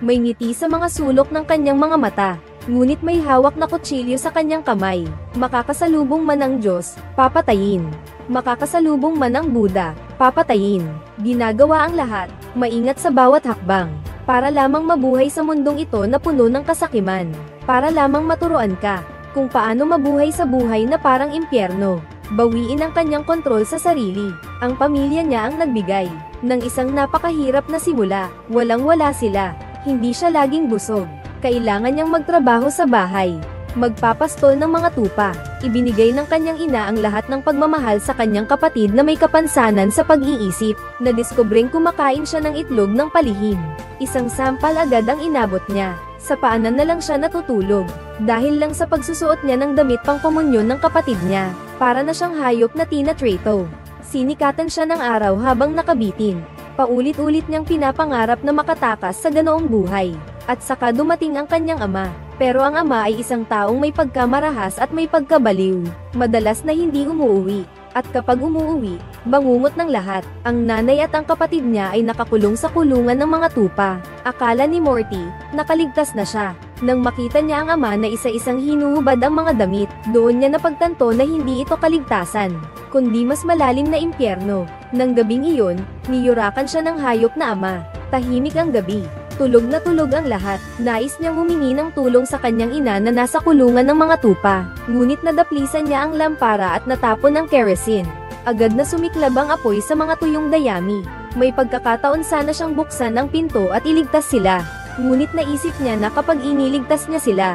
May ngiti sa mga sulok ng kanyang mga mata, ngunit may hawak na kutsilyo sa kanyang kamay. Makakasalubong man ang Diyos, papatayin. Makakasalubong man ang Buddha, papatayin. Ginagawa ang lahat, maingat sa bawat hakbang, para lamang mabuhay sa mundong ito na puno ng kasakiman. Para lamang maturuan ka kung paano mabuhay sa buhay na parang impyerno. Bawiin ang kanyang kontrol sa sarili. Ang pamilya niya ang nagbigay ng isang napakahirap na simula. Walang-wala sila. Hindi siya laging busog. Kailangan niyang magtrabaho sa bahay, magpapastol ng mga tupa. Ibinigay ng kanyang ina ang lahat ng pagmamahal sa kanyang kapatid na may kapansanan sa pag-iisip. Nadiskubreng kumakain siya ng itlog ng palihim. Isang sampal agad ang inabot niya. Sa paanan na lang siya natutulog, dahil lang sa pagsusuot niya ng damit pang komunyon ng kapatid niya. Para na siyang hayop na tinatrato. Sinikatan siya ng araw habang nakabitin. Paulit-ulit niyang pinapangarap na makatakas sa ganoong buhay. At saka dumating ang kanyang ama. Pero ang ama ay isang taong may pagkamarahas at may pagkabaliw. Madalas na hindi umuuwi. At kapag umuuwi, bangungot ng lahat. Ang nanay at ang kapatid niya ay nakakulong sa kulungan ng mga tupa. Akala ni Morty, nakaligtas na siya. Nang makita niya ang ama na isa-isang hinuhubad ang mga damit, doon niya napagtanto na hindi ito kaligtasan, kundi mas malalim na impyerno. Nang gabing iyon, niyurakan siya ng hayop na ama. Tahimik ang gabi. Tulog na tulog ang lahat. Nais niyang humingi ng tulong sa kanyang ina na nasa kulungan ng mga tupa. Ngunit nadaplisan niya ang lampara at natapon ang kerosene. Agad na sumiklab ang apoy sa mga tuyong dayami. May pagkakataon sana siyang buksan ang pinto at iligtas sila. Ngunit naisip niya na kapag iniligtas niya sila,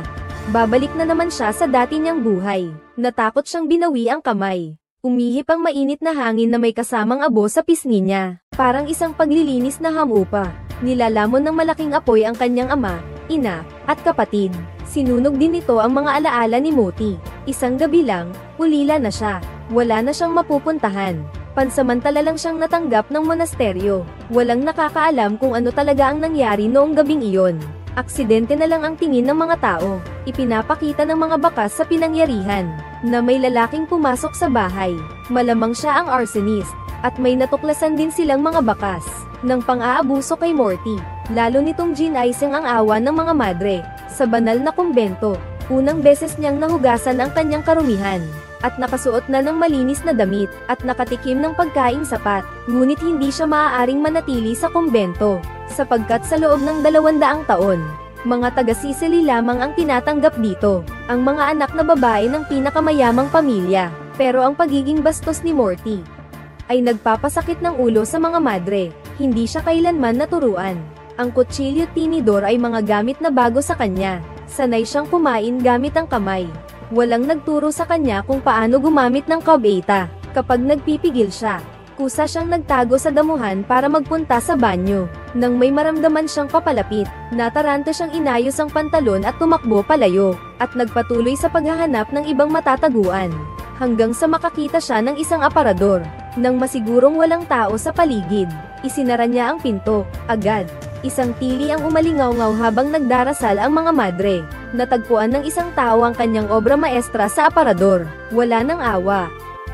babalik na naman siya sa dati niyang buhay. Natakot siyang binawi ang kamay. Umihip ang mainit na hangin na may kasamang abo sa pisngi niya. Parang isang paglilinis na hamupa. Nilalamon ng malaking apoy ang kanyang ama, ina, at kapatid. Sinunog din ito ang mga alaala ni Moti. Isang gabi lang, ulila na siya. Wala na siyang mapupuntahan. Pansamantala lang siyang natanggap ng monasteryo. Walang nakakaalam kung ano talaga ang nangyari noong gabing iyon. Aksidente na lang ang tingin ng mga tao. Ipinapakita ng mga bakas sa pinangyarihan, na may lalaking pumasok sa bahay. Malamang siya ang arsonist. At may natuklasan din silang mga bakas ng pang-aabuso kay Morty. Lalo nitong ginaisin ang awa ng mga madre. Sa banal na kumbento, unang beses niyang nahugasan ang kanyang karumihan, at nakasuot na ng malinis na damit, at nakatikim ng pagkain sapat. Ngunit hindi siya maaaring manatili sa kumbento, sapagkat sa loob ng 200 taon, mga taga-Sicily lamang ang tinatanggap dito, ang mga anak na babae ng pinakamayamang pamilya. Pero ang pagiging bastos ni Morty ay nagpapasakit ng ulo sa mga madre. Hindi siya kailanman naturuan. Ang kutsilyo tinidor ay mga gamit na bago sa kanya. Sanay siyang kumain gamit ang kamay. Walang nagturo sa kanya kung paano gumamit ng kabeta. Kapag nagpipigil siya, kusa siyang nagtago sa damuhan para magpunta sa banyo. Nang may maramdaman siyang papalapit, nataranta siyang inayos ang pantalon at tumakbo palayo, at nagpatuloy sa paghahanap ng ibang matataguan. Hanggang sa makakita siya ng isang aparador. Nang masigurong walang tao sa paligid, isinara niya ang pinto. Agad, isang tili ang umalingaw-ngaw habang nagdarasal ang mga madre. Natagpuan ng isang tao ang kanyang obra maestra sa aparador. Wala nang awa.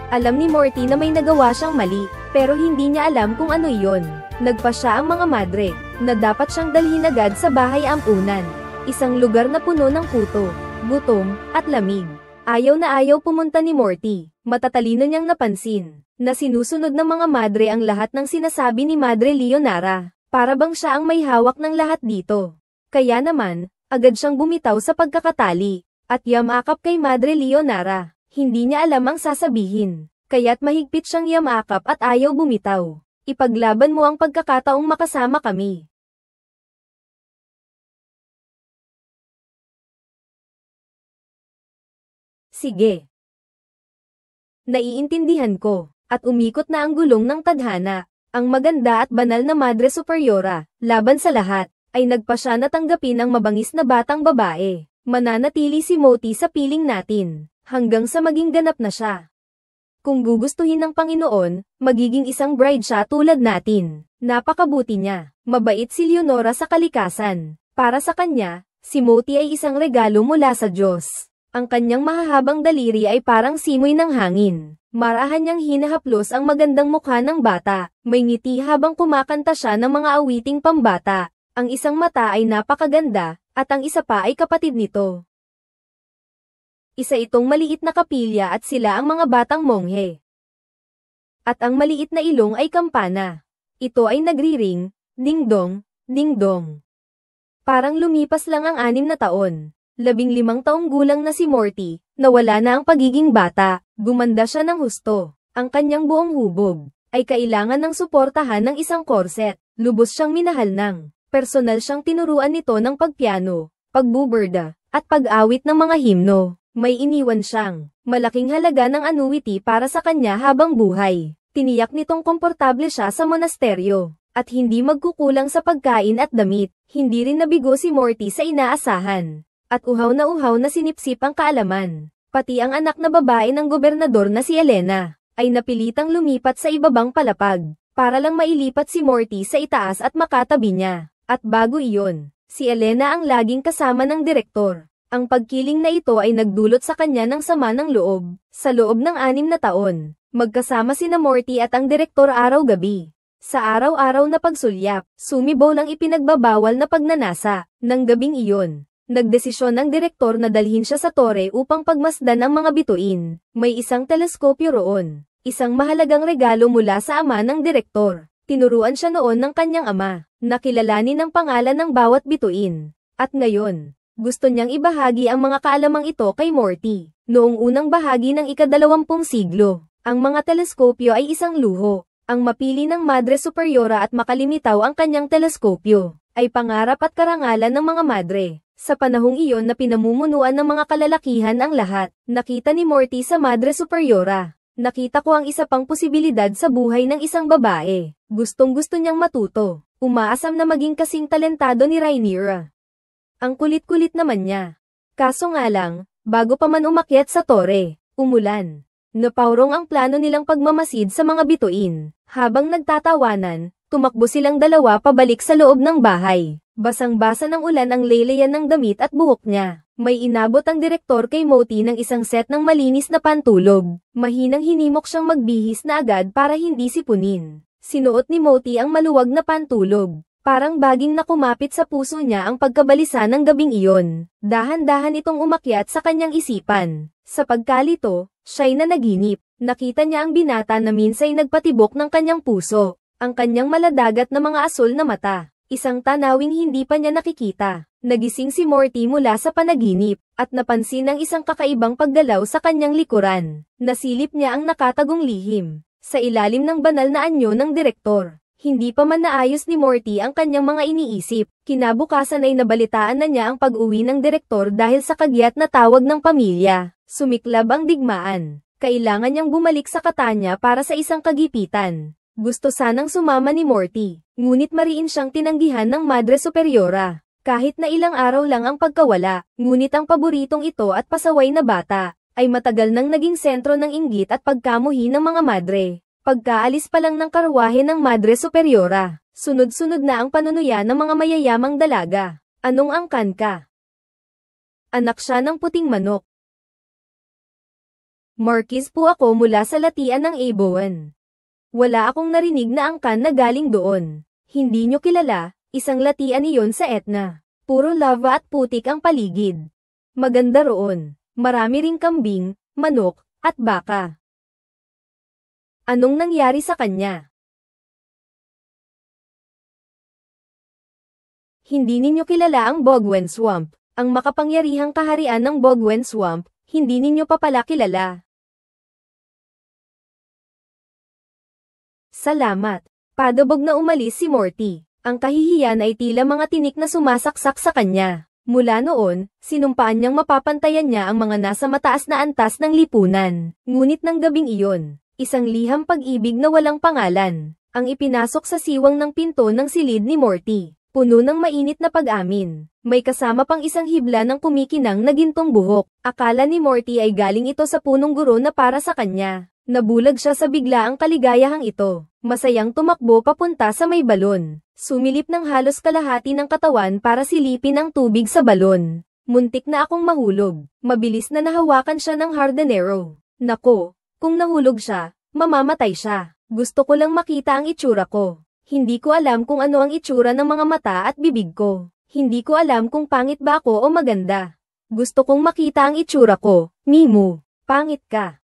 Alam ni Morty na may nagawa siyang mali, pero hindi niya alam kung ano iyon. Nagpasya ang mga madre, na dapat siyang dalhin agad sa bahay ampunan. Isang lugar na puno ng kuto, gutom, at lamig. Ayaw na ayaw pumunta ni Morty. Matatalino niyang napansin na sinusunod ng mga madre ang lahat ng sinasabi ni Madre Leonara. Para bang siya ang may hawak ng lahat dito. Kaya naman, agad siyang bumitaw sa pagkakatali, at yamakap kay Madre Leonara. Hindi niya alam ang sasabihin, kaya't mahigpit siyang yamakap at ayaw bumitaw. Ipaglaban mo ang pagkakataong makasama kami. Sige. Naiintindihan ko, at umikot na ang gulong ng tadhana. Ang maganda at banal na Madre Superiora, laban sa lahat, ay nagpasya na tanggapin ang mabangis na batang babae. Mananatili si Moti sa piling natin, hanggang sa maging ganap na siya. Kung gugustuhin ng Panginoon, magiging isang bride siya tulad natin. Napakabuti niya. Mabait si Leonora sa kalikasan. Para sa kanya, si Moti ay isang regalo mula sa Diyos. Ang kanyang mahahabang daliri ay parang simoy ng hangin. Marahan niyang hinahaplos ang magandang mukha ng bata. May ngiti habang kumakanta siya ng mga awiting pambata. Ang isang mata ay napakaganda, at ang isa pa ay kapatid nito. Isa itong maliit na kapilya at sila ang mga batang monghe. At ang maliit na ilong ay kampana. Ito ay nagriring, ding-dong, ding-dong. Parang lumipas lang ang 6 na taon. 15 taong gulang na si Morty, nawala na ang pagiging bata, gumanda siya ng husto. Ang kanyang buong hubog ay kailangan ng suportahan ng isang korset. Lubos siyang minahal ng personal siyang tinuruan nito ng pagpiano, pagbuburda, at pag-awit ng mga himno. May iniwan siyang malaking halaga ng annuity para sa kanya habang buhay. Tiniyak nitong komportable siya sa monasteryo, at hindi magkukulang sa pagkain at damit. Hindi rin nabigo si Morty sa inaasahan. At uhaw na sinipsip ang kaalaman. Pati ang anak na babae ng gobernador na si Elena, ay napilitang lumipat sa ibabang palapag, para lang mailipat si Morty sa itaas at makatabi niya. At bago iyon, si Elena ang laging kasama ng direktor. Ang pagkiling na ito ay nagdulot sa kanya ng sama ng loob. Sa loob ng 6 na taon, magkasama sina Morty at ang direktor araw-gabi. Sa araw-araw na pagsulyap, sumibol ang ipinagbabawal na pagnanasa. Nang gabing iyon, nagdesisyon ang direktor na dalhin siya sa tore upang pagmasdan ang mga bituin. May isang teleskopyo roon, isang mahalagang regalo mula sa ama ng direktor. Tinuruan siya noon ng kanyang ama, na kilalanin ang pangalan ng bawat bituin. At ngayon, gusto niyang ibahagi ang mga kaalamang ito kay Morty. Noong unang bahagi ng ika-20 siglo, ang mga teleskopyo ay isang luho. Ang mapili ng Madre Superiora at makalimitaw ang kanyang teleskopyo, ay pangarap at karangalan ng mga madre. Sa panahong iyon na pinamumunuan ng mga kalalakihan ang lahat, nakita ni Morty sa Madre Superiora. Nakita ko ang isa pang posibilidad sa buhay ng isang babae. Gustong-gusto niyang matuto. Umaasam na maging kasing talentado ni Rhaenyra. Ang kulit-kulit naman niya. Kaso nga lang, bago pa man umakyat sa tore, umulan. Napaurong ang plano nilang pagmamasid sa mga bituin. Habang nagtatawanan, tumakbo silang dalawa pabalik sa loob ng bahay. Basang-basa ng ulan ang laylayan ng damit at buhok niya. May inabot ang direktor kay Morty ng isang set ng malinis na pantulog. Mahinang hinimok siyang magbihis na agad para hindi sipunin. Sinuot ni Morty ang maluwag na pantulog. Parang baging na kumapit sa puso niya ang pagkabalisa ng gabing iyon. Dahan-dahan itong umakyat sa kanyang isipan. Sa pagkalito, siya'y nanaginip. Nakita niya ang binata na minsay nagpatibok ng kanyang puso. Ang kanyang maladagat na mga asul na mata. Isang tanawing hindi pa niya nakikita. Nagising si Morty mula sa panaginip, at napansin ang isang kakaibang paggalaw sa kanyang likuran. Nasilip niya ang nakatagong lihim. Sa ilalim ng banal na anyo ng direktor. Hindi pa man naayos ni Morty ang kanyang mga iniisip. Kinabukasan ay nabalitaan na niya ang pag-uwi ng direktor dahil sa kagyat na tawag ng pamilya. Sumiklab ang digmaan. Kailangan niyang bumalik sa Catania para sa isang kagipitan. Gusto sanang sumama ni Morty, ngunit mariin siyang tinanggihan ng Madre Superiora. Kahit na ilang araw lang ang pagkawala, ngunit ang paboritong ito at pasaway na bata, ay matagal nang naging sentro ng inggit at pagkamuhi ng mga madre. Pagkaalis pa lang ng karwahe ng Madre Superiora, sunod-sunod na ang panunuya ng mga mayayamang dalaga. Anong angkan ka? Anak siya ng puting manok. Marquis po ako mula sa latian ng Aboan. Wala akong narinig na angkan na galing doon. Hindi nyo kilala, isang latian iyon sa Etna. Puro lava at putik ang paligid. Maganda roon. Marami ring kambing, manok, at baka. Anong nangyari sa kanya? Hindi ninyo kilala ang Bogwen Swamp, ang makapangyarihang kaharian ng Bogwen Swamp, hindi ninyo pa pala kilala. Salamat. Padabog na umalis si Morty. Ang kahihiyan ay tila mga tinik na sumasaksak sa kanya. Mula noon, sinumpaan niyang mapapantayan niya ang mga nasa mataas na antas ng lipunan. Ngunit ng gabing iyon, isang liham pag-ibig na walang pangalan, ang ipinasok sa siwang ng pinto ng silid ni Morty. Puno ng mainit na pag-amin. May kasama pang isang hibla ng kumikinang na gintong buhok. Akala ni Morty ay galing ito sa punong guro na para sa kanya. Nabulag siya sa biglaang kaligayahang ito. Masayang tumakbo papunta sa may balon. Sumilip ng halos kalahati ng katawan para silipin ang tubig sa balon. Muntik na akong mahulog. Mabilis na nahawakan siya ng hardinero. Nako, kung nahulog siya, mamamatay siya. Gusto ko lang makita ang itsura ko. Hindi ko alam kung ano ang itsura ng mga mata at bibig ko. Hindi ko alam kung pangit ba ako o maganda. Gusto kong makita ang itsura ko, Mimu. Pangit ka.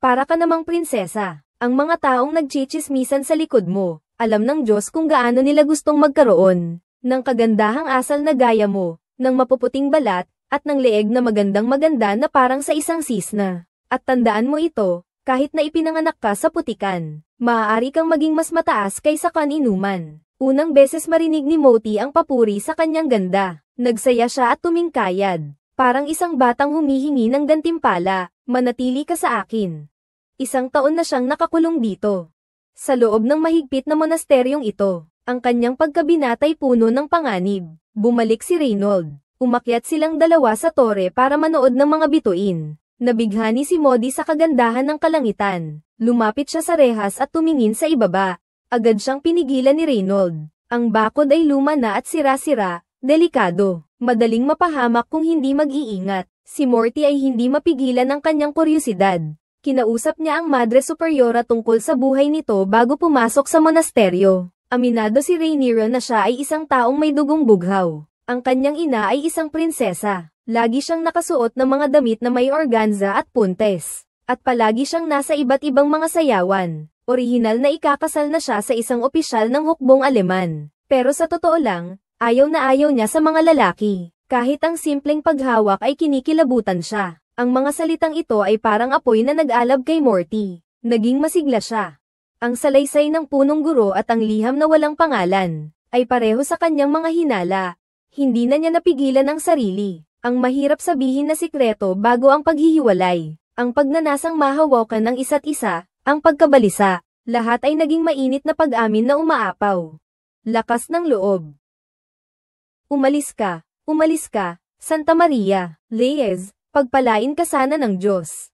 Para ka namang prinsesa. Ang mga taong nagchichismisan sa likod mo, alam ng Diyos kung gaano nila gustong magkaroon ng kagandahang asal na gaya mo, ng mapuputing balat, at ng leeg na magandang-maganda na parang sa isang sisna. At tandaan mo ito, kahit na ipinanganak ka sa putikan, maaari kang maging mas mataas kaysa kaninuman. Unang beses marinig ni Moti ang papuri sa kanyang ganda. Nagsaya siya at tumingkayad. Parang isang batang humihingi ng gantimpala, manatili ka sa akin. 1 taon na siyang nakakulong dito. Sa loob ng mahigpit na monasteryong ito, ang kanyang pagkabinatay puno ng panganib. Bumalik si Reynold. Umakyat silang dalawa sa tore para manood ng mga bituin. Nabighani si Modi sa kagandahan ng kalangitan. Lumapit siya sa rehas at tumingin sa ibaba. Agad siyang pinigilan ni Reynold. Ang bakod ay luma na at sira-sira, delikado. Madaling mapahamak kung hindi mag-iingat. Si Morty ay hindi mapigilan ang kanyang kuryosidad. Kinausap niya ang Madre Superiora tungkol sa buhay nito bago pumasok sa monasteryo. Aminado si Rhaenyra na siya ay isang taong may dugong bughaw. Ang kanyang ina ay isang prinsesa. Lagi siyang nakasuot ng mga damit na may organza at puntes. At palagi siyang nasa iba't ibang mga sayawan. Orihinal na ikakasal na siya sa isang opisyal ng hukbong Aleman. Pero sa totoo lang, ayaw na ayaw niya sa mga lalaki. Kahit ang simpleng paghawak ay kinikilabutan siya. Ang mga salitang ito ay parang apoy na nag-alab kay Morty. Naging masigla siya. Ang salaysay ng punong guro at ang liham na walang pangalan ay pareho sa kanyang mga hinala. Hindi na niya napigilan ang sarili. Ang mahirap sabihin na sikreto bago ang paghihiwalay. Ang pagnanasang mahawakan ng isa't isa, ang pagkabalisa. Lahat ay naging mainit na pag-amin na umaapaw. Lakas ng loob. Umalis ka, Santa Maria, Reyes, pagpalain ka sana ng Diyos.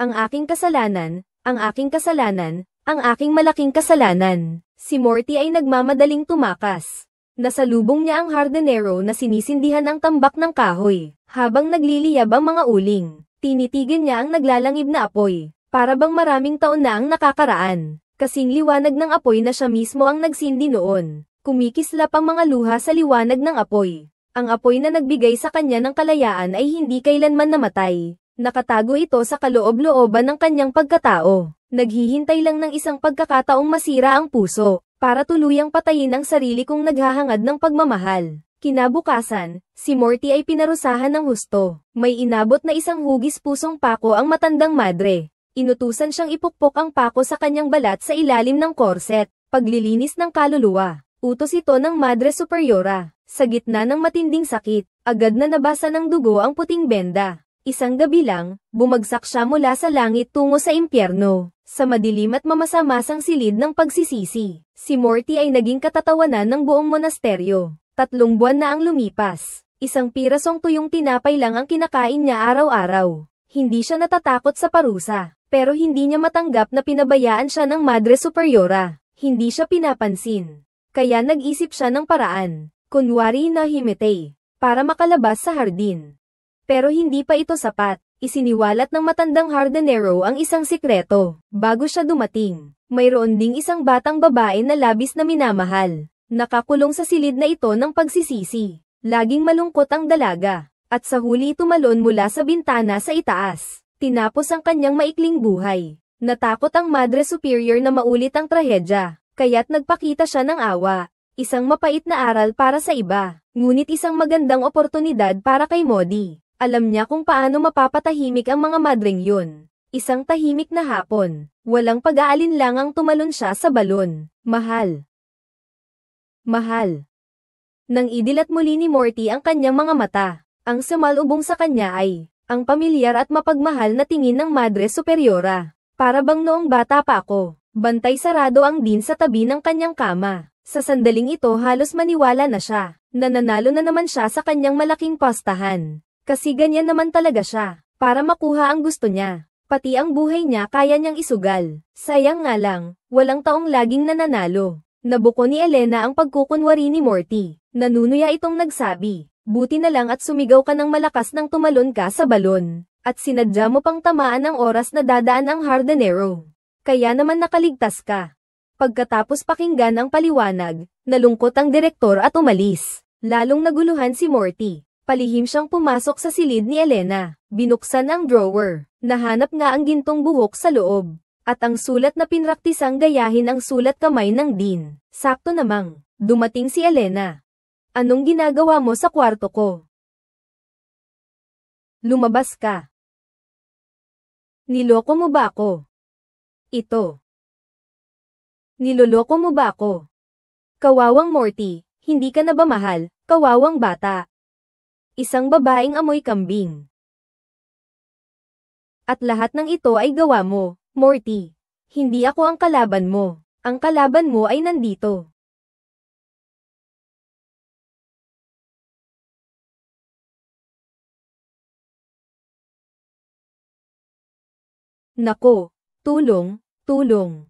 Ang aking kasalanan, ang aking malaking kasalanan. Si Morty ay nagmamadaling tumakas. Nasalubong niya ang hardinero na sinisindihan ang tambak ng kahoy. Habang nagliliyab ang mga uling, tinitigan niya ang naglalangib na apoy. Para bang maraming taon na ang nakakaraan. Kasing liwanag ng apoy na siya mismo ang nagsindi noon. Kumikislap ang mga luha sa liwanag ng apoy. Ang apoy na nagbigay sa kanya ng kalayaan ay hindi kailanman namatay. Nakatago ito sa kaloob-looban ng kanyang pagkatao. Naghihintay lang ng isang pagkakataong masira ang puso. Para tuluyang patayin ang sarili kong naghahangad ng pagmamahal. Kinabukasan, si Morty ay pinarusahan ng husto. May inabot na isang hugis pusong pako ang matandang madre. Inutusan siyang ipukpok ang pako sa kanyang balat sa ilalim ng korset. Paglilinis ng kaluluwa. Utos ito ng Madre Superiora. Sa gitna ng matinding sakit, agad na nabasa ng dugo ang puting benda. Isang gabi lang, bumagsak siya mula sa langit tungo sa impyerno. Sa madilim at mamasa-masang silid ng pagsisisi, si Morty ay naging katatawanan ng buong monasteryo. 3 buwan na ang lumipas. Isang pirasong tuyong tinapay lang ang kinakain niya araw-araw. Hindi siya natatakot sa parusa, pero hindi niya matanggap na pinabayaan siya ng Madre Superiora. Hindi siya pinapansin. Kaya nag-isip siya ng paraan, kunwari na himete, para makalabas sa hardin. Pero hindi pa ito sapat. Isiniwalat ng matandang hardinero ang isang sikreto. Bago siya dumating, mayroon ding isang batang babae na labis na minamahal. Nakakulong sa silid na ito ng pagsisisi. Laging malungkot ang dalaga. At sa huli tumalon mula sa bintana sa itaas. Tinapos ang kanyang maikling buhay. Natakot ang Madre Superior na maulit ang trahedya. Kaya't nagpakita siya ng awa. Isang mapait na aral para sa iba. Ngunit isang magandang oportunidad para kay Modi. Alam niya kung paano mapapatahimik ang mga madreng yun. Isang tahimik na hapon. Walang pag-aalinlangang tumalon siya sa balon. Mahal. Nang idilat muli ni Morty ang kanyang mga mata, ang sumalubong sa kanya ay, ang pamilyar at mapagmahal na tingin ng Madre Superiora. Para bang noong bata pa ako, bantay sarado ang din sa tabi ng kanyang kama. Sa sandaling ito halos maniwala na siya, nananalo na naman siya sa kanyang malaking postahan. Kasi ganyan naman talaga siya, para makuha ang gusto niya. Pati ang buhay niya kaya niyang isugal. Sayang nga lang, walang taong laging nananalo. Nabuko ni Elena ang pagkukunwari ni Morty. Nanunuya itong nagsabi, buti na lang at sumigaw ka ng malakas nang tumalon ka sa balon. At sinadya mo pang tamaan ang oras na dadaan ang hardinero. Kaya naman nakaligtas ka. Pagkatapos pakinggan ang paliwanag, nalungkot ang direktor at umalis. Lalong naguluhan si Morty. Palihim siyang pumasok sa silid ni Elena. Binuksan ang drawer. Nahanap nga ang gintong buhok sa loob. At ang sulat na pinraktisang gayahin ang sulat kamay ng Dean. Sakto namang, dumating si Elena. Anong ginagawa mo sa kwarto ko? Lumabas ka. Niloko mo ba ako? Ito. Niloloko mo ba ako? Kawawang Morty, hindi ka na ba mahal, kawawang bata? Isang babaeng amoy kambing. At lahat ng ito ay gawa mo, Morty. Hindi ako ang kalaban mo. Ang kalaban mo ay nandito. Nako, tulong, tulong.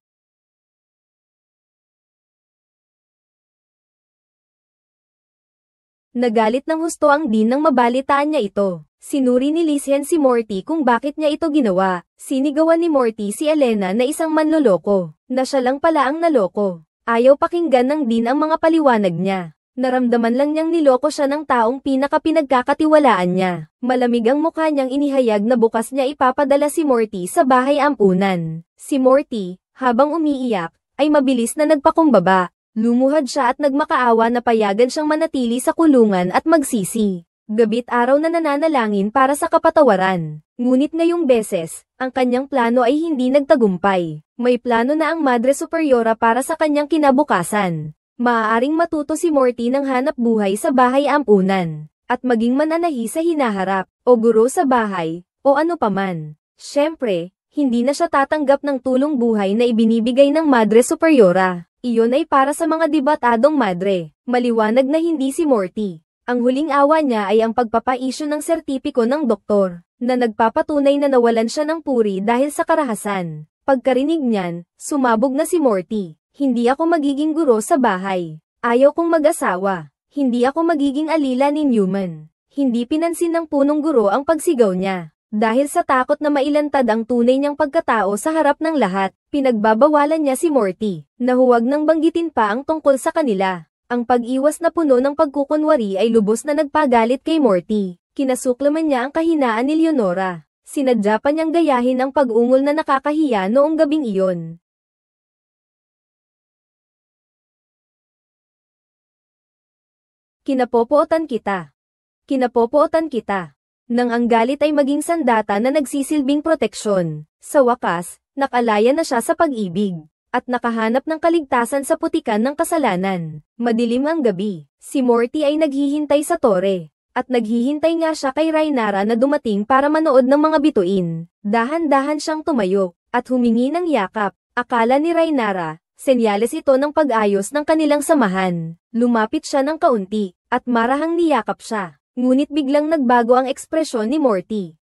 Nagalit ng husto ang Dean nang mabalitaan niya ito. Sinuri ni Lysian si Morty kung bakit niya ito ginawa. Sinigawan ni Morty si Elena na isang manloloko, na siya lang pala ang naloko. Ayaw pakinggan ng Dean ang mga paliwanag niya. Naramdaman lang niyang niloko siya ng taong pinakapinagkakatiwalaan niya. Malamig ang mukha niyang inihayag na bukas niya ipapadala si Morty sa bahay ampunan. Si Morty, habang umiiyak, ay mabilis na nagpakumbaba. Lumuhad siya at nagmakaawa na payagan siyang manatili sa kulungan at magsisi. Gabit araw na nananalangin para sa kapatawaran. Ngunit ngayong beses, ang kanyang plano ay hindi nagtagumpay. May plano na ang Madre Superiora para sa kanyang kinabukasan. Maaaring matuto si Morty ng hanap buhay sa bahay ampunan, at maging mananahi sa hinaharap, o guro sa bahay, o ano paman. Siyempre, hindi na siya tatanggap ng tulong buhay na ibinibigay ng Madre Superiora. Iyon ay para sa mga debatadong madre. Maliwanag na hindi si Morty. Ang huling awa niya ay ang pagpapa-issue ng sertipiko ng doktor, na nagpapatunay na nawalan siya ng puri dahil sa karahasan. Pagkarinig niyan, sumabog na si Morty. Hindi ako magiging guro sa bahay. Ayaw kong mag-asawa. Hindi ako magiging alila ni Newman. Hindi pinansin ng punong guro ang pagsigaw niya. Dahil sa takot na mailantad ang tunay niyang pagkatao sa harap ng lahat, pinagbabawalan niya si Morty, na huwag nang banggitin pa ang tungkol sa kanila. Ang pag-iwas na puno ng pagkukunwari ay lubos na nagpagalit kay Morty. Kinasuklaman niya ang kahinaan ni Leonora. Sinadya pa niyang gayahin ang pag-ungol na nakakahiya noong gabing iyon. Kinapopootan kita. Kinapopootan kita. Nang ang galit ay maging sandata na nagsisilbing proteksyon. Sa wakas, nakalaya na siya sa pag-ibig, at nakahanap ng kaligtasan sa putikan ng kasalanan. Madilim ang gabi. Si Morty ay naghihintay sa tore, at naghihintay nga siya kay Rhaenyra na dumating para manood ng mga bituin. Dahan-dahan siyang tumayo, at humingi ng yakap. Akala ni Rhaenyra, senyales ito ng pag-ayos ng kanilang samahan. Lumapit siya ng kaunti, at marahang niyakap siya. Ngunit biglang nagbago ang ekspresyon ni Morty.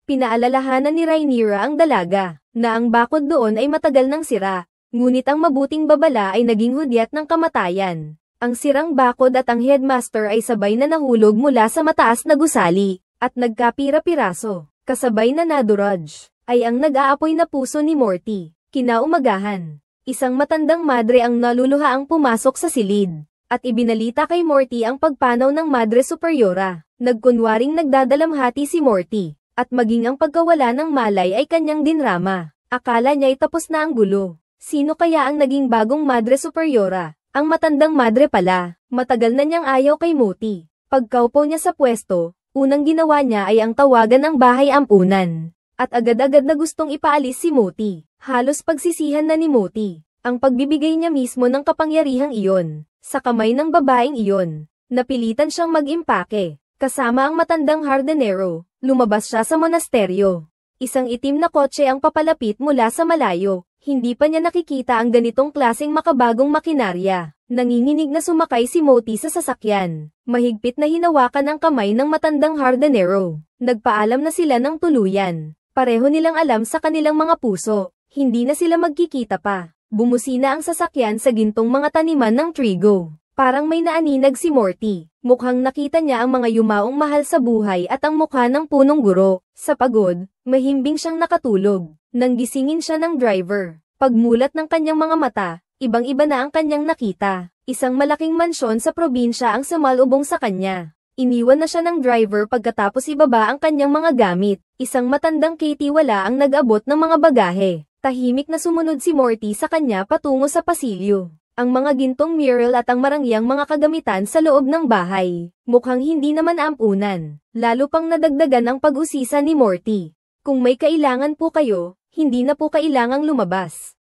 Pinaalalahanan ni Rhaenyra ang dalaga, na ang bakod doon ay matagal nang sira, ngunit ang mabuting babala ay naging hudyat ng kamatayan. Ang sirang bakod at ang headmaster ay sabay na nahulog mula sa mataas na gusali, at nagkapira-piraso, kasabay na naduraj, ay ang nag-aapoy na puso ni Morty. Kinaumagahan, isang matandang madre ang naluluhaang pumasok sa silid, at ibinalita kay Morty ang pagpanaw ng Madre Superiora. Nagkunwaring nagdadalamhati si Morty, at maging ang pagkawala ng malay ay kanyang dinrama. Akala niya'y tapos na ang gulo. Sino kaya ang naging bagong Madre Superiora? Ang matandang madre pala. Matagal na niyang ayaw kay Morty. Pagkaupo niya sa pwesto, unang ginawa niya ay ang tawagan ang bahay ampunan. At agad-agad na gustong ipaalis si Morty. Halos pagsisihan na ni Morty ang pagbibigay niya mismo ng kapangyarihang iyon sa kamay ng babaeng iyon. Napilitan siyang mag-impake. Kasama ang matandang hardinero, lumabas siya sa monasteryo. Isang itim na kotse ang papalapit mula sa malayo. Hindi pa niya nakikita ang ganitong klaseng makabagong makinarya. Nanginginig na sumakay si Morty sa sasakyan. Mahigpit na hinawakan ang kamay ng matandang hardinero. Nagpaalam na sila ng tuluyan. Pareho nilang alam sa kanilang mga puso. Hindi na sila magkikita pa. Bumusina ang sasakyan sa gintong mga taniman ng trigo. Parang may naaninag si Morty. Mukhang nakita niya ang mga yumaong mahal sa buhay at ang mukha ng punong guro. Sa pagod, mahimbing siyang nakatulog. Nang gisingin siya ng driver. Pagmulat ng kanyang mga mata, ibang-iba na ang kanyang nakita. Isang malaking mansyon sa probinsya ang sumalubong sa kanya. Iniwan na siya ng driver pagkatapos ibaba ang kanyang mga gamit. Isang matandang katiwala ang nag-abot ng mga bagahe. Tahimik na sumunod si Morty sa kanya patungo sa pasilyo. Ang mga gintong mural at ang marangyang mga kagamitan sa loob ng bahay. Mukhang hindi naman ampunan. Lalo pang nadagdagan ang pag-usisa ni Morty. Kung may kailangan po kayo, hindi na po kailangang lumabas.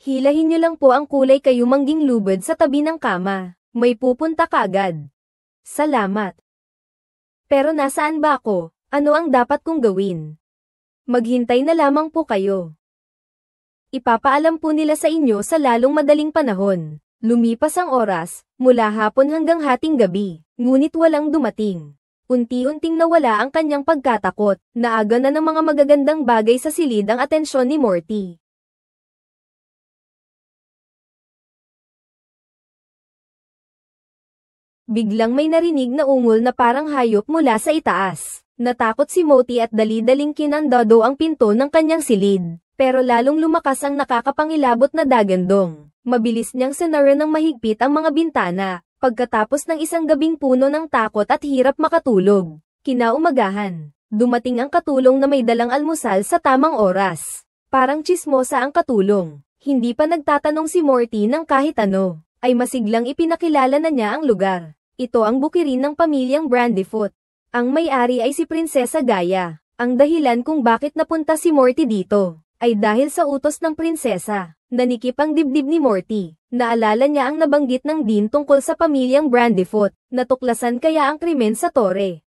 Hilahin niyo lang po ang kulay kayo mangging lubid sa tabi ng kama. May pupunta ka agad. Salamat. Pero nasaan ba ako? Ano ang dapat kong gawin? Maghintay na lamang po kayo. Ipapaalam po nila sa inyo sa lalong madaling panahon. Lumipas ang oras, mula hapon hanggang hating gabi, ngunit walang dumating. Unti-unting nawala ang kanyang pagkatakot, naaga na ng mga magagandang bagay sa silid ang atensyon ni Morty. Biglang may narinig na ungol na parang hayop mula sa itaas. Natakot si Morty at dali-daling kinandado ang pinto ng kanyang silid. Pero lalong lumakas ang nakakapangilabot na dagandong. Mabilis niyang sinara ng mahigpit ang mga bintana, pagkatapos ng isang gabing puno ng takot at hirap makatulog. Kinaumagahan, dumating ang katulong na may dalang almusal sa tamang oras. Parang tsismosa ang katulong. Hindi pa nagtatanong si Morty ng kahit ano, ay masiglang ipinakilala na niya ang lugar. Ito ang bukirin ng pamilyang Brandyfoot. Ang may-ari ay si Prinsesa Gaia. Ang dahilan kung bakit napunta si Morty dito ay dahil sa utos ng prinsesa. Nanikip ang dibdib ni Morty. Naalala niya ang nabanggit ng Dean tungkol sa pamilyang Brandyfoot. Natuklasan kaya ang krimen sa tore.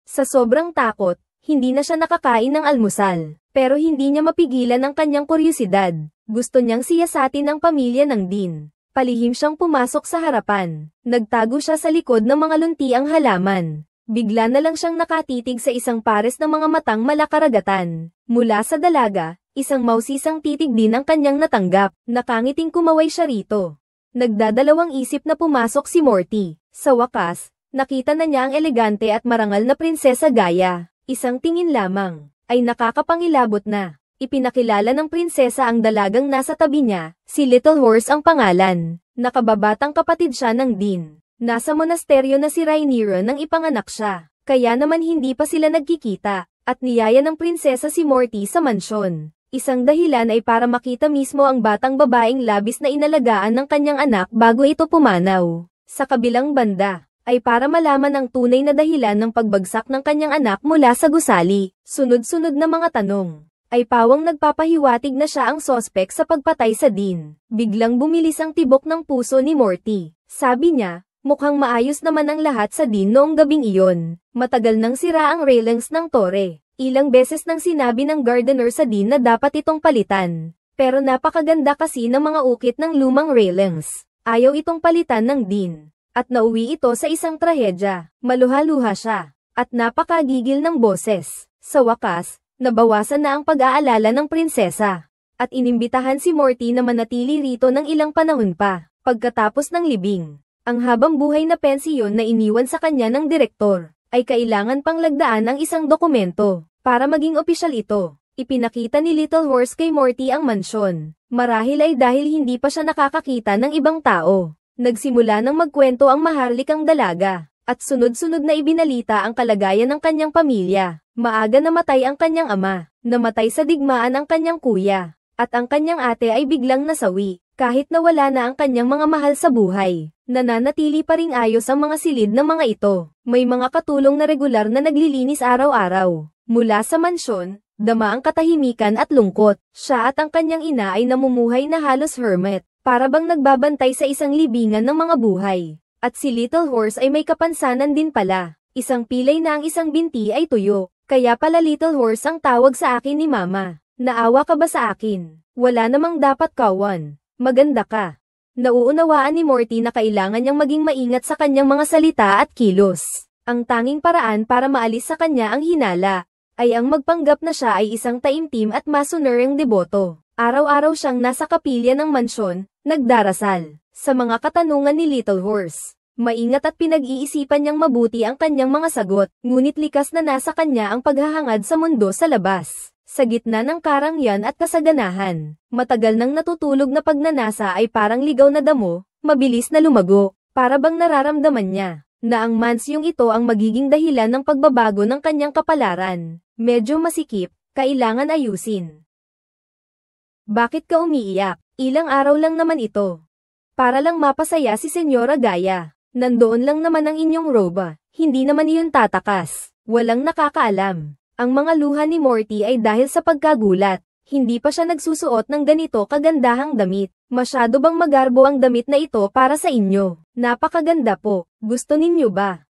Sa sobrang takot, hindi na siya nakakain ng almusal. Pero hindi niya mapigilan ang kanyang kuryosidad. Gusto niyang siyasatin ang pamilya ng Dean. Palihim siyang pumasok sa harapan. Nagtago siya sa likod ng mga luntiang halaman. Bigla na lang siyang nakatitig sa isang pares ng mga matang malakaragatan. Mula sa dalaga, isang mausisang titig din ang kanyang natanggap. Nakangiting kumaway siya rito. Nagdadalawang isip na pumasok si Morty. Sa wakas, nakita na niya ang elegante at marangal na Prinsesa Gaia. Isang tingin lamang, ay nakakapangilabot na. Ipinakilala ng prinsesa ang dalagang nasa tabi niya, si Little Horse ang pangalan. Nakababatang kapatid siya ng Dean. Nasa monasteryo na si Rhaenyra nang ipanganak siya. Kaya naman hindi pa sila nagkikita, at niyaya ng prinsesa si Morty sa mansyon. Isang dahilan ay para makita mismo ang batang babaeng labis na inalagaan ng kanyang anak bago ito pumanaw. Sa kabilang banda, ay para malaman ang tunay na dahilan ng pagbagsak ng kanyang anak mula sa gusali. Sunod-sunod na mga tanong, ay pawang nagpapahiwatig na siya ang sospek sa pagpatay sa Dean. Biglang bumilis ang tibok ng puso ni Morty. Sabi niya, mukhang maayos naman ang lahat sa Dean noong gabing iyon. Matagal nang sira ang railings ng tore. Ilang beses nang sinabi ng gardener sa Dean na dapat itong palitan. Pero napakaganda kasi ng mga ukit ng lumang railings. Ayaw itong palitan ng Dean. At nauwi ito sa isang trahedya. Maluha-luha siya. At napakagigil ng boses. Sa wakas, nabawasan na ang pag-aalala ng prinsesa. At inimbitahan si Morty na manatili rito ng ilang panahon pa. Pagkatapos ng libing, ang habang buhay na pensiyon na iniwan sa kanya ng direktor, ay kailangan pang lagdaan ang isang dokumento. Para maging opisyal ito, ipinakita ni Little Horse kay Morty ang mansyon. Marahil ay dahil hindi pa siya nakakakita ng ibang tao. Nagsimula ng magkwento ang maharlikang dalaga, at sunod-sunod na ibinalita ang kalagayan ng kanyang pamilya. Maaga namatay ang kanyang ama, namatay sa digmaan ang kanyang kuya, at ang kanyang ate ay biglang nasawi. Kahit nawala na ang kanyang mga mahal sa buhay, nananatili pa ring ayos ang mga silid ng mga ito. May mga katulong na regular na naglilinis araw-araw. Mula sa mansyon, dama ang katahimikan at lungkot. Siya at ang kanyang ina ay namumuhay na halos hermit, para bang nagbabantay sa isang libingan ng mga buhay. At si Little Horse ay may kapansanan din pala. Isang pilay na ang isang binti ay tuyo. Kaya pala Little Horse ang tawag sa akin ni Mama. Naawa ka ba sa akin? Wala namang dapat kawan. Maganda ka. Nauunawaan ni Morty na kailangan niyang maging maingat sa kanyang mga salita at kilos. Ang tanging paraan para maalis sa kanya ang hinala, ay ang magpanggap na siya ay isang taimtim at masunuring deboto. Araw-araw siyang nasa kapilya ng mansyon, nagdarasal. sa mga katanungan ni Little Horse. Maingat at pinag-iisipan niyang mabuti ang kanyang mga sagot, ngunit likas na nasa kanya ang paghahangad sa mundo sa labas. Sa gitna ng karangyan at kasaganahan, matagal nang natutulog na pagnanasa ay parang ligaw na damo, mabilis na lumago, para bang nararamdaman niya na ang mansyong ito ang magiging dahilan ng pagbabago ng kanyang kapalaran. Medyo masikip, kailangan ayusin. Bakit ka umiiyak? Ilang araw lang naman ito. Para lang mapasaya si Senyora Gaia. Nandoon lang naman ang inyong roba, hindi naman iyon tatakas. Walang nakakaalam. Ang mga luha ni Morty ay dahil sa pagkagulat. Hindi pa siya nagsusuot ng ganito kagandahang damit. Masyado bang magarbo ang damit na ito para sa inyo? Napakaganda po. Gusto ninyo ba?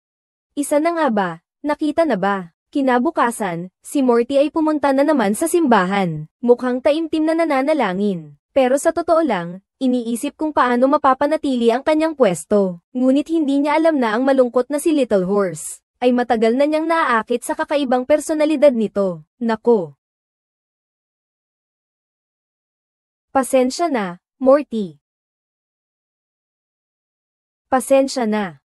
Isa na nga ba? Nakita na ba? Kinabukasan, si Morty ay pumunta na naman sa simbahan. Mukhang taimtim na nananalangin. Pero sa totoo lang, iniisip kung paano mapapanatili ang kanyang pwesto. Ngunit hindi niya alam na ang malungkot na si Little Horse ay matagal na niyang naaakit sa kakaibang personalidad nito. Nako! Pasensya na, Morty. Pasensya na.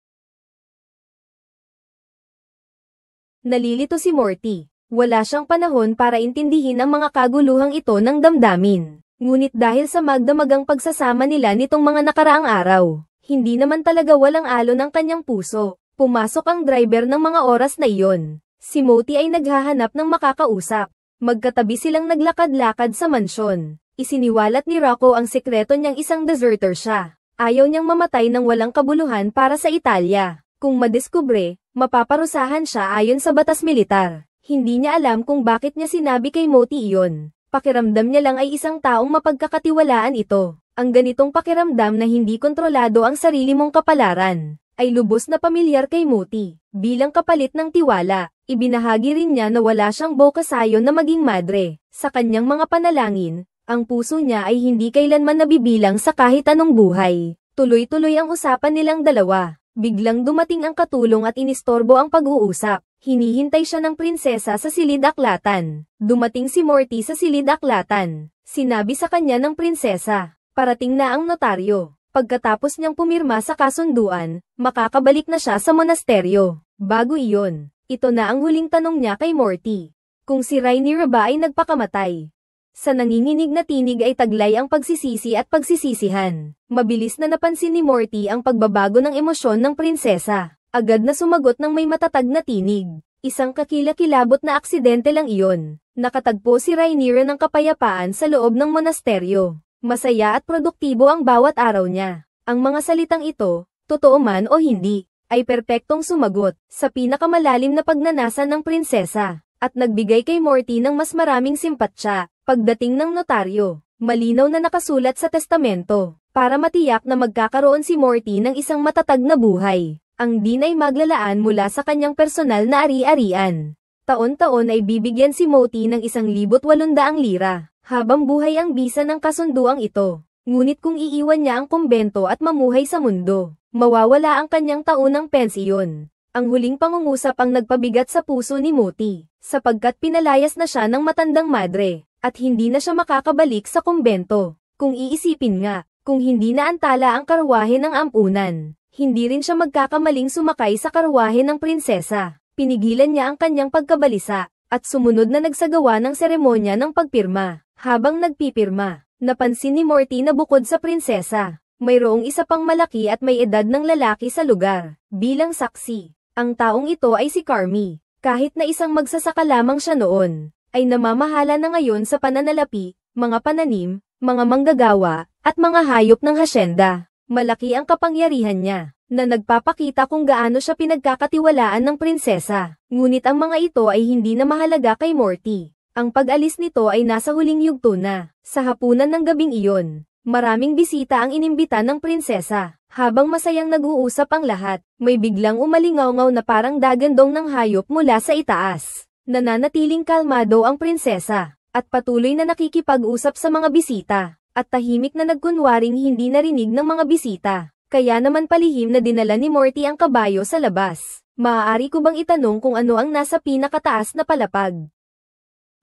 Nalilito si Morty. Wala siyang panahon para intindihin ang mga kaguluhang ito ng damdamin. Ngunit dahil sa magdamagang pagsasama nila nitong mga nakaraang araw, hindi naman talaga walang alon ang kanyang puso. Pumasok ang driver ng mga oras na iyon. Si Morty ay naghahanap ng makakausap. Magkatabi silang naglakad-lakad sa mansyon. Isiniwalat ni Rocco ang sekreto niyang isang deserter siya. Ayaw niyang mamatay ng walang kabuluhan para sa Italia. Kung madiskubre, mapaparusahan siya ayon sa batas militar. Hindi niya alam kung bakit niya sinabi kay Morty iyon. Pakiramdam niya lang ay isang taong mapagkakatiwalaan ito. Ang ganitong pakiramdam na hindi kontrolado ang sarili mong kapalaran, ay lubos na pamilyar kay Morty. Bilang kapalit ng tiwala, ibinahagi rin niya na wala siyang bokasayon na maging madre. Sa kanyang mga panalangin, ang puso niya ay hindi kailanman nabibilang sa kahit anong buhay. Tuloy-tuloy ang usapan nilang dalawa. Biglang dumating ang katulong at inistorbo ang pag-uusap. Hinihintay siya ng prinsesa sa silid-aklatan. Dumating si Morty sa silid-aklatan. Sinabi sa kanya ng prinsesa, parating na ang notaryo. Pagkatapos niyang pumirma sa kasunduan, makakabalik na siya sa monasteryo. Bago iyon, ito na ang huling tanong niya kay Morty. Kung si Rhaenyra ba ay nagpakamatay? Sa nanginginig na tinig ay taglay ang pagsisisi at pagsisisihan. Mabilis na napansin ni Morty ang pagbabago ng emosyon ng prinsesa. Agad na sumagot ng may matatag na tinig. Isang kakilakilabot na aksidente lang iyon. Nakatagpo si Rhaenyra ng kapayapaan sa loob ng monasteryo. Masaya at produktibo ang bawat araw niya. Ang mga salitang ito, totoo man o hindi, ay perpektong sumagot sa pinakamalalim na pagnanasa ng prinsesa, at nagbigay kay Morty ng mas maraming simpatsya. Pagdating ng notaryo, malinaw na nakasulat sa testamento, para matiyak na magkakaroon si Morty ng isang matatag na buhay. Ang din ay maglalaan mula sa kanyang personal na ari-arian. Taon-taon ay bibigyan si Morty ng 1,800 lira, habang buhay ang bisa ng kasunduang ito. Ngunit kung iiwan niya ang kumbento at mamuhay sa mundo, mawawala ang kanyang taunang pensiyon. Ang huling pangungusap ang nagpabigat sa puso ni Morty, sapagkat pinalayas na siya ng matandang madre, at hindi na siya makakabalik sa kumbento. Kung iisipin nga, kung hindi naantala ang karwahe ng ampunan, hindi rin siya magkakamaling sumakay sa karwahe ng prinsesa. Pinigilan niya ang kanyang pagkabalisa, at sumunod na nagsagawa ng seremonya ng pagpirma. Habang nagpipirma, napansin ni Morty na bukod sa prinsesa, mayroong isa pang malaki at may edad ng lalaki sa lugar. Bilang saksi, ang taong ito ay si Carmy. Kahit na isang magsasaka lamang siya noon, ay namamahala na ngayon sa pananalapi, mga pananim, mga manggagawa, at mga hayop ng hasyenda. Malaki ang kapangyarihan niya, na nagpapakita kung gaano siya pinagkakatiwalaan ng prinsesa. Ngunit ang mga ito ay hindi na mahalaga kay Morty. Ang pag-alis nito ay nasa huling yugto na. Sa hapunan ng gabing iyon, maraming bisita ang inimbita ng prinsesa. Habang masayang nag-uusap ang lahat, may biglang umalingaw-ngaw na parang dagandong ng hayop mula sa itaas. Nananatiling kalmado ang prinsesa, at patuloy na nakikipag-usap sa mga bisita, at tahimik na nagkunwaring hindi narinig ng mga bisita. Kaya naman palihim na dinala ni Morty ang kabayo sa labas. Maaari ko bang itanong kung ano ang nasa pinakataas na palapag?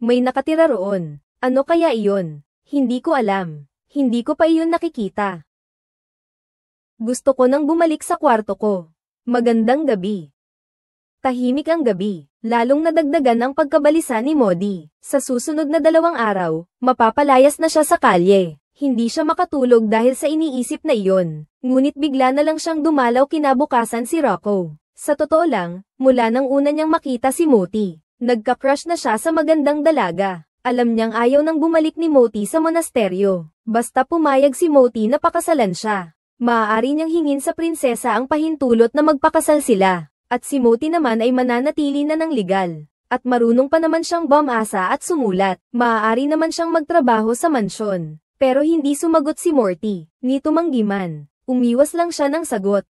May nakatira roon. Ano kaya iyon? Hindi ko alam. Hindi ko pa iyon nakikita. Gusto ko nang bumalik sa kwarto ko. Magandang gabi. Tahimik ang gabi, lalong nadagdagan ang pagkabalisa ni Modi. Sa susunod na 2 araw, mapapalayas na siya sa kalye. Hindi siya makatulog dahil sa iniisip na iyon. Ngunit bigla na lang siyang dumalaw kinabukasan si Rocco. Sa totoo lang, mula nang una niyang makita si Moti, nagka-crush na siya sa magandang dalaga. Alam niyang ayaw nang bumalik ni Moti sa monasteryo. Basta pumayag si Moti na pakasalan siya. Maaari niyang hingin sa prinsesa ang pahintulot na magpakasal sila. At si Moti naman ay mananatili na ng legal. At marunong pa naman siyang bumasa at sumulat. Maaari naman siyang magtrabaho sa mansyon. Pero hindi sumagot si Morty. Ni tumanggiman. Umiwas lang siya ng sagot.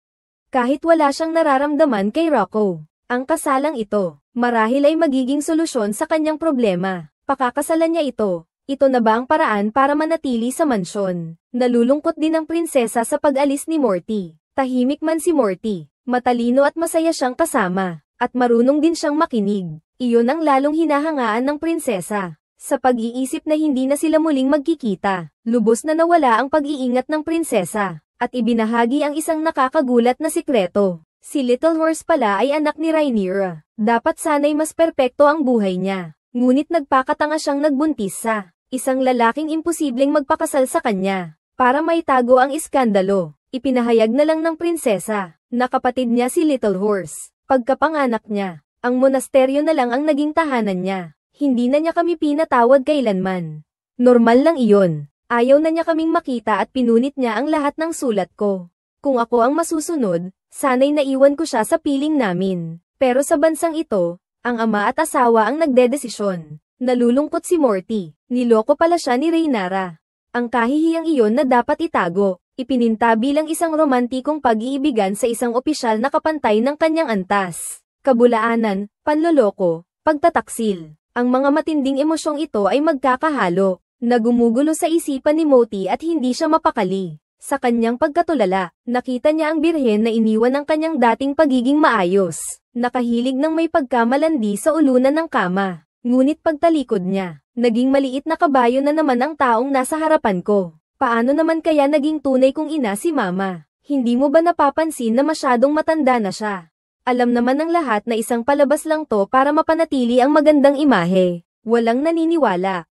Kahit wala siyang nararamdaman kay Rocco. Ang kasalang ito, marahil ay magiging solusyon sa kanyang problema. Pakakasalan niya ito. Ito na ba ang paraan para manatili sa mansyon? Nalulungkot din ang prinsesa sa pag-alis ni Morty. Tahimik man si Morty, matalino at masaya siyang kasama, at marunong din siyang makinig. Iyon ang lalong hinahangaan ng prinsesa. Sa pag-iisip na hindi na sila muling magkikita, lubos na nawala ang pag-iingat ng prinsesa, at ibinahagi ang isang nakakagulat na sikreto. Si Little Horse pala ay anak ni Rhaenyra. Dapat sana'y mas perpekto ang buhay niya. Ngunit nagpakatanga siyang nagbuntis sa isang lalaking imposibleng magpakasal sa kanya. Para maitago ang iskandalo, ipinahayag na lang ng prinsesa na kapatid niya si Little Horse. Pagkapanganak niya, ang monasteryo na lang ang naging tahanan niya. Hindi na niya kami pinatawad kailanman. Normal lang iyon. Ayaw na niya kaming makita at pinunit niya ang lahat ng sulat ko. Kung ako ang masusunod, sana'y naiwan ko siya sa piling namin. Pero sa bansang ito, ang ama at asawa ang nagdedesisyon. Nalulungkot si Morty. Niloko pala siya ni Rhaenyra. Ang kahihiyang iyon na dapat itago, ipininta bilang isang romantikong pag-iibigan sa isang opisyal na kapantay ng kanyang antas. Kabulaanan, panloloko, pagtataksil. Ang mga matinding emosyong ito ay magkakahalo, na gumugulo sa isipan ni Morty at hindi siya mapakali. Sa kanyang pagkatulala, nakita niya ang birhen na iniwan ng kanyang dating pagiging maayos. Nakahilig ng may pagkamalandi sa ulunan ng kama. Ngunit pagtalikod niya, naging maliit na kabayo na naman ang taong nasa harapan ko. Paano naman kaya naging tunay kong ina si Mama? Hindi mo ba napapansin na masyadong matanda na siya? Alam naman ng lahat na isang palabas lang to para mapanatili ang magandang imahe. Walang naniniwala.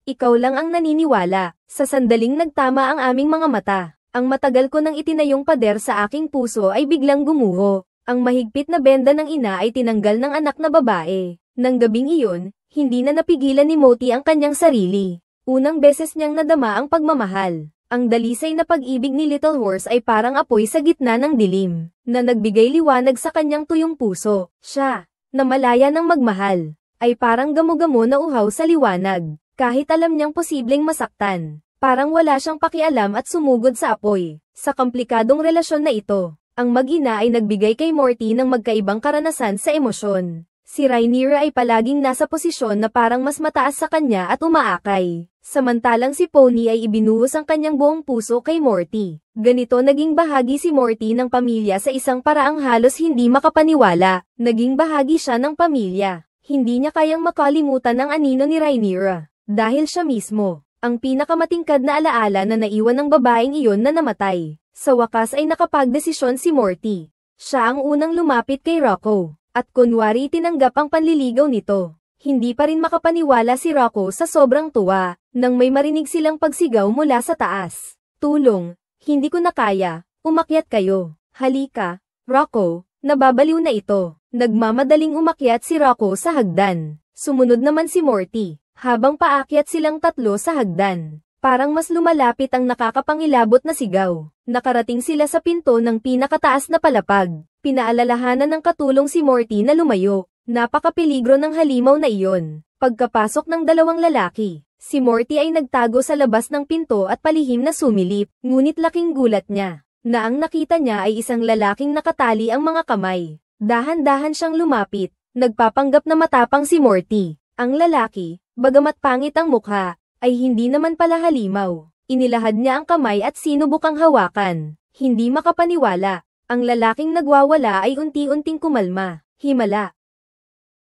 Ikaw lang ang naniniwala. Sa sandaling nagtama ang aming mga mata. Ang matagal ko nang itinayong pader sa aking puso ay biglang gumuho. Ang mahigpit na benda ng ina ay tinanggal ng anak na babae. Nang gabing iyon, hindi na napigilan ni Morty ang kanyang sarili. Unang beses niyang nadama ang pagmamahal. Ang dalisay na pag-ibig ni Little Horse ay parang apoy sa gitna ng dilim, na nagbigay liwanag sa kanyang tuyong puso. Siya, na malaya ng magmahal, ay parang gamo-gamo na uhaw sa liwanag. Kahit alam niyang posibleng masaktan, parang wala siyang pakialam at sumugod sa apoy. Sa komplikadong relasyon na ito, ang mag-ina ay nagbigay kay Morty ng magkaibang karanasan sa emosyon. Si Rhaenyra ay palaging nasa posisyon na parang mas mataas sa kanya at umaakay. Samantalang si Pony ay ibinuhos ang kanyang buong puso kay Morty. Ganito naging bahagi si Morty ng pamilya sa isang paraang halos hindi makapaniwala. Naging bahagi siya ng pamilya. Hindi niya kayang makalimutan ang anino ni Rhaenyra. Dahil siya mismo, ang pinakamatingkad na alaala na naiwan ng babaeng iyon na namatay. Sa wakas ay nakapagdesisyon si Morty. Siya ang unang lumapit kay Rocco. At kunwari tinanggap ang panliligaw nito. Hindi pa rin makapaniwala si Rocco sa sobrang tuwa, nang may marinig silang pagsigaw mula sa taas. Tulong, hindi ko na kaya, umakyat kayo. Halika, Rocco, nababaliw na ito. Nagmamadaling umakyat si Rocco sa hagdan. Sumunod naman si Morty, habang paakyat silang tatlo sa hagdan. Parang mas lumalapit ang nakakapangilabot na sigaw. Nakarating sila sa pinto ng pinakataas na palapag. Pinaalalahanan ng katulong si Morty na lumayo. Napakapeligro ng halimaw na iyon. Pagkapasok ng dalawang lalaki, si Morty ay nagtago sa labas ng pinto at palihim na sumilip. Ngunit laking gulat niya, na ang nakita niya ay isang lalaking nakatali ang mga kamay. Dahan-dahan siyang lumapit. Nagpapanggap na matapang si Morty. Ang lalaki, bagamat pangit ang mukha, ay hindi naman pala halimaw. Inilahad niya ang kamay at sinubukang hawakan. Hindi makapaniwala. Ang lalaking nagwawala ay unti-unting kumalma. Himala.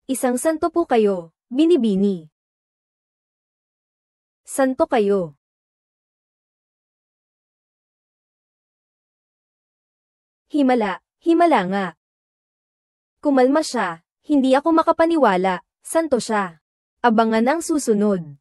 Isang santo po kayo, binibini. Santo kayo. Himala nga. Kumalma siya, hindi ako makapaniwala, santo siya. Abangan ang susunod.